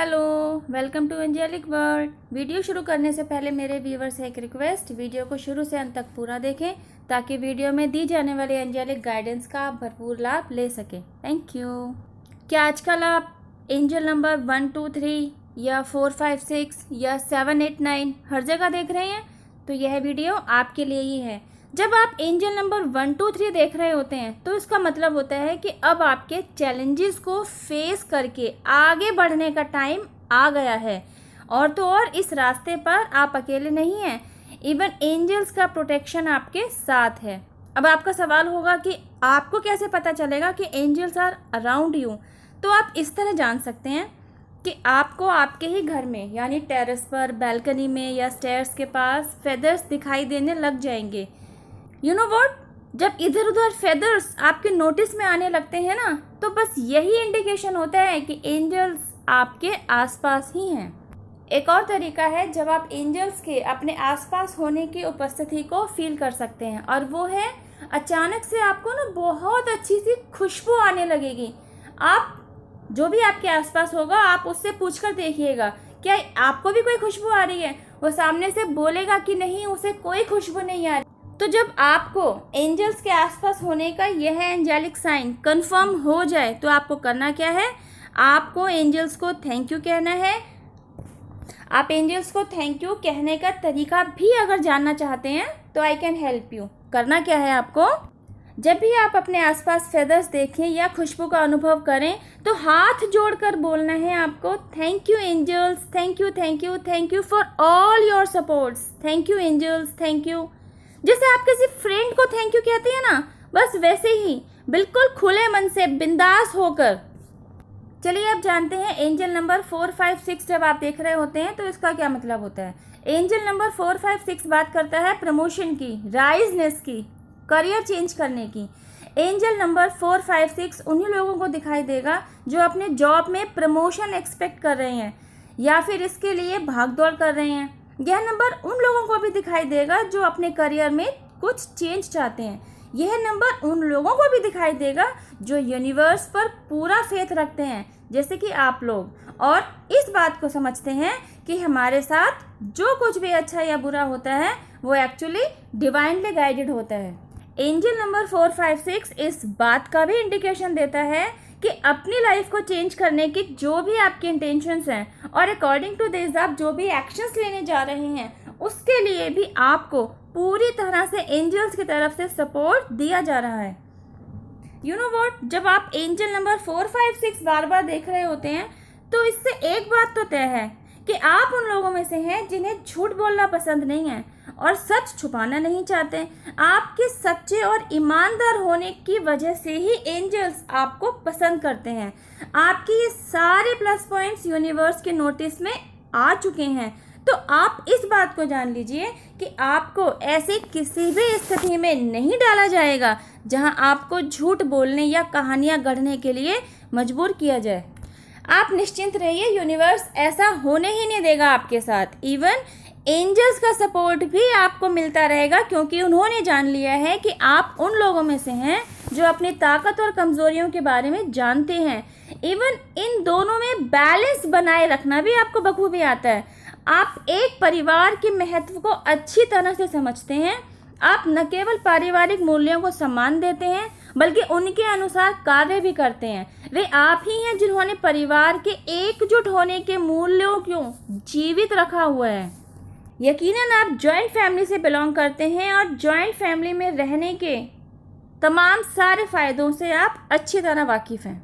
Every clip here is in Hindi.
Hello, welcome to Angelic World. Video शुरू करने से पहले मेरे व्यूअर्स से एक रिक्वेस्ट, वीडियो को शुरू से अंत तक पूरा देखें ताकि वीडियो में दी जाने वाली एंजेलिक गाइडेंस का आप भरपूर लाभ ले सकें। Thank you. क्या आजकल आप एंजल नंबर 1 2 3 या 4 5 6 या 7 8 9 हर जगह देख रहे हैं? तो यह वीडियो आपके लिए ही है। जब आप एंजल नंबर 1 2 3 देख रहे होते हैं तो इसका मतलब होता है कि अब आपके चैलेंजेस को फेस करके आगे बढ़ने का टाइम आ गया है। और तो और इस रास्ते पर आप अकेले नहीं हैं, इवन एंजल्स का प्रोटेक्शन आपके साथ है। अब आपका सवाल होगा कि आपको कैसे पता चलेगा कि एंजल्स आर अराउंड यू। तो आप इस तरह जान सकते हैं कि आपको आपके ही घर में यानी टेरेस पर, बैल्कनी में या स्टेयर्स के पास फेदर्स दिखाई देने लग जाएंगे। यू नो व्हाट, जब इधर उधर फेदर्स आपके नोटिस में आने लगते हैं ना, तो बस यही इंडिकेशन होता है कि एंजल्स आपके आसपास ही हैं। एक और तरीका है जब आप एंजल्स के अपने आसपास होने की उपस्थिति को फील कर सकते हैं, और वो है अचानक से आपको ना बहुत अच्छी सी खुशबू आने लगेगी। आप जो भी आपके आसपास होगा आप उससे पूछकर देखिएगा क्या आपको भी कोई खुशबू आ रही है। वो सामने से बोलेगा कि नहीं, उसे कोई खुशबू नहीं आ रही। तो जब आपको एंजल्स के आसपास होने का यह एंजेलिक साइन कंफर्म हो जाए तो आपको करना क्या है? आपको एंजल्स को थैंक यू कहना है। आप एंजल्स को थैंक यू कहने का तरीका भी अगर जानना चाहते हैं तो आई कैन हेल्प यू। करना क्या है आपको? जब भी आप अपने आसपास फेदर्स देखें या खुशबू का अनुभव करें तो हाथ जोड़कर बोलना है आपको, thank you angels, thank you thank you thank you for all your supports, thank you angels, thank you. जैसे आप किसी फ्रेंड को थैंक यू कहते हैं ना, बस वैसे ही बिल्कुल खुले मन से बिंदास होकर। चलिए अब जानते हैं एंजल नंबर 4 5 6 जब आप देख रहे होते हैं तो इसका क्या मतलब होता है। एंजल नंबर 4 5 6 बात करता है प्रमोशन की, राइजनेस की, करियर चेंज करने की। एंजल नंबर 4 5 6 उन्हीं लोगों को दिखाई देगा जो अपने जॉब में प्रमोशन एक्सपेक्ट कर रहे हैं या फिर इसके लिए भाग दौड़ कर रहे हैं। यह नंबर उन लोगों को भी दिखाई देगा जो अपने करियर में कुछ चेंज चाहते हैं। यह नंबर उन लोगों को भी दिखाई देगा जो यूनिवर्स पर पूरा फेथ रखते हैं, जैसे कि आप लोग, और इस बात को समझते हैं कि हमारे साथ जो कुछ भी अच्छा या बुरा होता है वो एक्चुअली डिवाइनली गाइडेड होता है। एंजल नंबर 4 5 6 इस बात का भी इंडिकेशन देता है कि अपनी लाइफ को चेंज करने की जो भी आपके इंटेंशंस हैं और अकॉर्डिंग टू दिस आप जो भी एक्शंस लेने जा रहे हैं उसके लिए भी आपको पूरी तरह से एंजल्स की तरफ से सपोर्ट दिया जा रहा है। यू नो व्हाट, जब आप एंजल नंबर 4 5 6 बार बार देख रहे होते हैं तो इससे एक बात तो तय है कि आप उन लोगों में से हैं जिन्हें झूठ बोलना पसंद नहीं है और सच छुपाना नहीं चाहते। आपके सच्चे और ईमानदार होने की वजह से ही एंजल्स आपको पसंद करते हैं। आपके ये सारे प्लस पॉइंट्स यूनिवर्स के नोटिस में आ चुके हैं। तो आप इस बात को जान लीजिए कि आपको ऐसी किसी भी स्थिति में नहीं डाला जाएगा जहां आपको झूठ बोलने या कहानियां गढ़ने के लिए मजबूर किया जाए। आप निश्चिंत रहिए, यूनिवर्स ऐसा होने ही नहीं देगा आपके साथ। इवन एंजल्स का सपोर्ट भी आपको मिलता रहेगा क्योंकि उन्होंने जान लिया है कि आप उन लोगों में से हैं जो अपनी ताकत और कमजोरियों के बारे में जानते हैं। इवन इन दोनों में बैलेंस बनाए रखना भी आपको बखूबी आता है। आप एक परिवार के महत्व को अच्छी तरह से समझते हैं। आप न केवल पारिवारिक मूल्यों को सम्मान देते हैं बल्कि उनके अनुसार कार्य भी करते हैं। वे आप ही हैं जिन्होंने परिवार के एकजुट होने के मूल्यों को जीवित रखा हुआ है। यकीनन आप जॉइंट फैमिली से बिलोंग करते हैं और जॉइंट फैमिली में रहने के तमाम सारे फ़ायदों से आप अच्छी तरह वाकिफ़ हैं,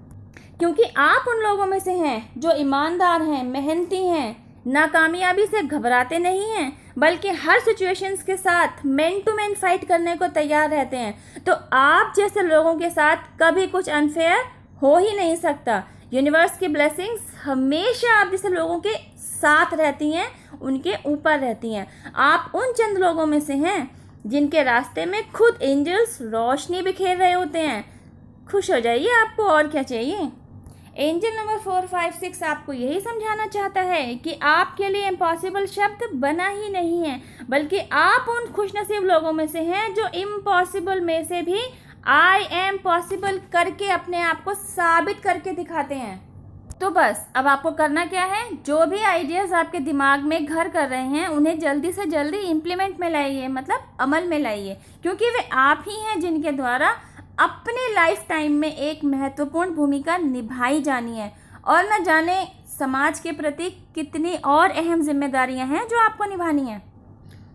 क्योंकि आप उन लोगों में से हैं जो ईमानदार हैं, मेहनती हैं, नाकामयाबी से घबराते नहीं हैं बल्कि हर सिचुएशंस के साथ मैन टू मैन फाइट करने को तैयार रहते हैं। तो आप जैसे लोगों के साथ कभी कुछ अनफेयर हो ही नहीं सकता। यूनिवर्स की ब्लेसिंग्स हमेशा आप जैसे लोगों के साथ रहती हैं, उनके ऊपर रहती हैं। आप उन चंद लोगों में से हैं जिनके रास्ते में खुद एंजल्स रोशनी बिखेर रहे होते हैं। खुश हो जाइए, आपको और क्या चाहिए। एंजल नंबर 4 5 6 आपको यही समझाना चाहता है कि आपके लिए इम्पॉसिबल शब्द बना ही नहीं है, बल्कि आप उन खुशनसीब लोगों में से हैं जो इम्पॉसिबल में से भी आई एम पॉसिबल करके अपने आप को साबित करके दिखाते हैं। तो बस अब आपको करना क्या है, जो भी आइडियाज़ आपके दिमाग में घर कर रहे हैं उन्हें जल्दी से जल्दी इम्प्लीमेंट में लाइए, मतलब अमल में लाइए, क्योंकि वे आप ही हैं जिनके द्वारा अपने लाइफ टाइम में एक महत्वपूर्ण भूमिका निभाई जानी है। और न जाने समाज के प्रति कितनी और अहम जिम्मेदारियां हैं जो आपको निभानी है।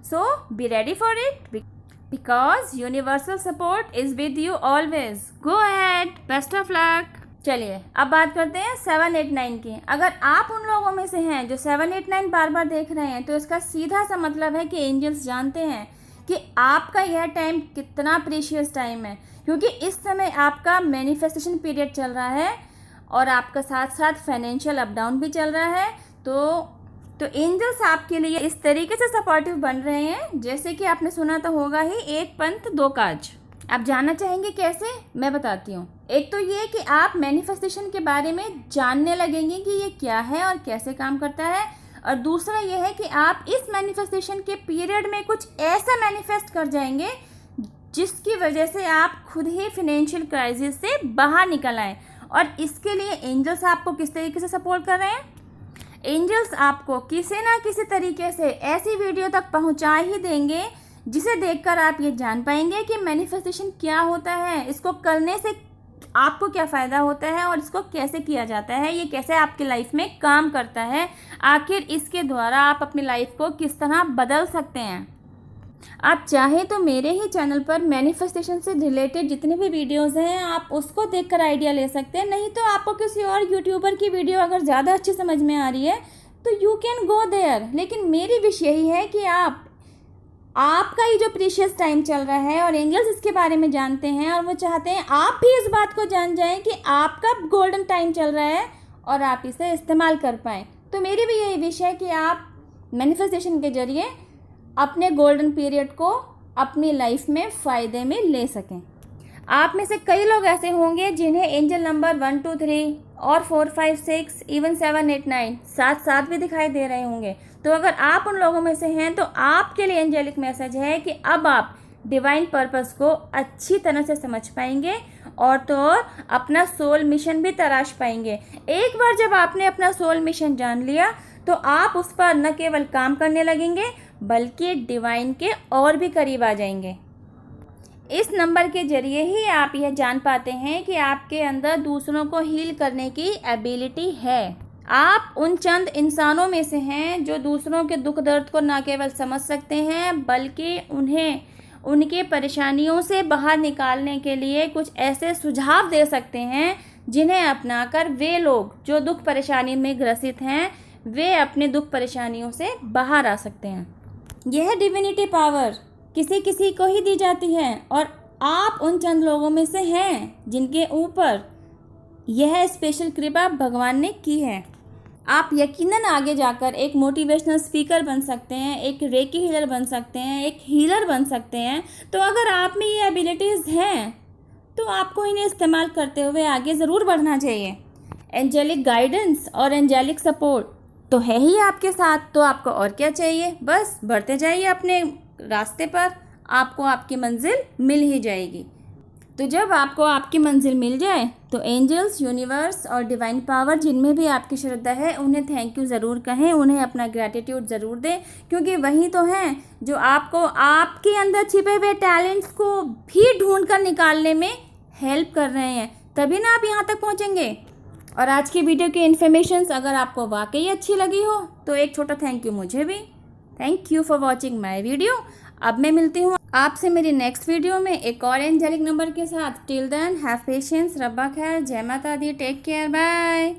So be ready for it, because universal support is with you always. Go ahead, best of luck. चलिए अब बात करते हैं 7, 8, 9 की। अगर आप उन लोगों में से हैं जो 7, 8, 9 बार बार देख रहे हैं, तो इसका सीधा सा मतलब है कि एंजल्स जानते हैं कि आपका यह टाइम कितना प्रीशियस टाइम है, क्योंकि इस समय आपका मैनिफेस्टेशन पीरियड चल रहा है और आपका साथ साथ फाइनेंशियल अप डाउन भी चल रहा है। तो एंजल्स आपके लिए इस तरीके से सपोर्टिव बन रहे हैं, जैसे कि आपने सुना तो होगा ही, एक पंथ दो काज। आप जानना चाहेंगे कैसे, मैं बताती हूँ। एक तो ये कि आप मैनिफेस्टेशन के बारे में जानने लगेंगे कि ये क्या है और कैसे काम करता है, और दूसरा ये है कि आप इस मैनिफेस्टेशन के पीरियड में कुछ ऐसा मैनिफेस्ट कर जाएंगे जिसकी वजह से आप खुद ही फाइनेंशियल क्राइसिस से बाहर निकल आएँ। और इसके लिए एंजल्स आपको किस तरीके से सपोर्ट कर रहे हैं, एंजल्स आपको किसी ना किसी तरीके से ऐसी वीडियो तक पहुंचा ही देंगे जिसे देखकर आप ये जान पाएंगे कि मैनिफेस्टेशन क्या होता है, इसको करने से आपको क्या फ़ायदा होता है और इसको कैसे किया जाता है, ये कैसे आपकी लाइफ में काम करता है, आखिर इसके द्वारा आप अपनी लाइफ को किस तरह बदल सकते हैं। आप चाहें तो मेरे ही चैनल पर मैनिफेस्टेशन से रिलेटेड जितने भी वीडियोस हैं आप उसको देखकर आइडिया ले सकते हैं। नहीं तो आपको किसी और यूट्यूबर की वीडियो अगर ज़्यादा अच्छी समझ में आ रही है तो यू कैन गो देयर। लेकिन मेरी विश यही है कि आपका ये जो प्रीशियस टाइम चल रहा है और एंजल्स इसके बारे में जानते हैं और वो चाहते हैं आप भी इस बात को जान जाएं कि आपका गोल्डन टाइम चल रहा है और आप इसे इस्तेमाल कर पाएँ। तो मेरी भी यही विश है कि आप मैनिफेस्टेशन के जरिए अपने गोल्डन पीरियड को अपनी लाइफ में फ़ायदे में ले सकें। आप में से कई लोग ऐसे होंगे जिन्हें एंजल नंबर 1, 2, 3 और 4, 5, 6, इवन 7, 8, 9 साथ भी दिखाई दे रहे होंगे। तो अगर आप उन लोगों में से हैं तो आपके लिए एंजेलिक मैसेज है कि अब आप डिवाइन पर्पस को अच्छी तरह से समझ पाएंगे और तो और अपना सोल मिशन भी तराश पाएंगे। एक बार जब आपने अपना सोल मिशन जान लिया तो आप उस पर न केवल काम करने लगेंगे बल्कि डिवाइन के और भी करीब आ जाएंगे। इस नंबर के जरिए ही आप यह जान पाते हैं कि आपके अंदर दूसरों को हील करने की एबिलिटी है। आप उन चंद इंसानों में से हैं जो दूसरों के दुख दर्द को न केवल समझ सकते हैं बल्कि उन्हें उनके परेशानियों से बाहर निकालने के लिए कुछ ऐसे सुझाव दे सकते हैं जिन्हें अपनाकर वे लोग जो दुख परेशानी में ग्रसित हैं वे अपने दुख परेशानियों से बाहर आ सकते हैं। यह डिविनिटी पावर किसी किसी को ही दी जाती है और आप उन चंद लोगों में से हैं जिनके ऊपर यह स्पेशल कृपा भगवान ने की है। आप यकीनन आगे जाकर एक मोटिवेशनल स्पीकर बन सकते हैं, एक रेकी हीलर बन सकते हैं, एक हीलर बन सकते हैं। तो अगर आप में ये एबिलिटीज़ हैं तो आपको इन्हें इस्तेमाल करते हुए आगे ज़रूर बढ़ना चाहिए। एंजेलिक गाइडेंस और एंजेलिक सपोर्ट तो है ही आपके साथ, तो आपको और क्या चाहिए। बस बढ़ते जाइए अपने रास्ते पर, आपको आपकी मंजिल मिल ही जाएगी। तो जब आपको आपकी मंजिल मिल जाए तो एंजल्स, यूनिवर्स और डिवाइन पावर जिनमें भी आपकी श्रद्धा है उन्हें थैंक यू ज़रूर कहें, उन्हें अपना ग्रैटिट्यूड ज़रूर दें, क्योंकि वही तो हैं जो आपको आपके अंदर छिपे हुए टैलेंट्स को भी ढूंढ कर निकालने में हेल्प कर रहे हैं। तभी ना आप यहाँ तक पहुँचेंगे। और आज की वीडियो की इन्फॉर्मेशंस अगर आपको वाकई अच्छी लगी हो तो एक छोटा थैंक यू मुझे भी। Thank you for watching my video. अब मैं मिलती हूँ आपसे मेरी नेक्स्ट वीडियो में एक और एंजेलिक नंबर के साथ। टिल देन हैव पेशेंस, रब्बा खैर, जय माता दी, टेक केयर, बाय।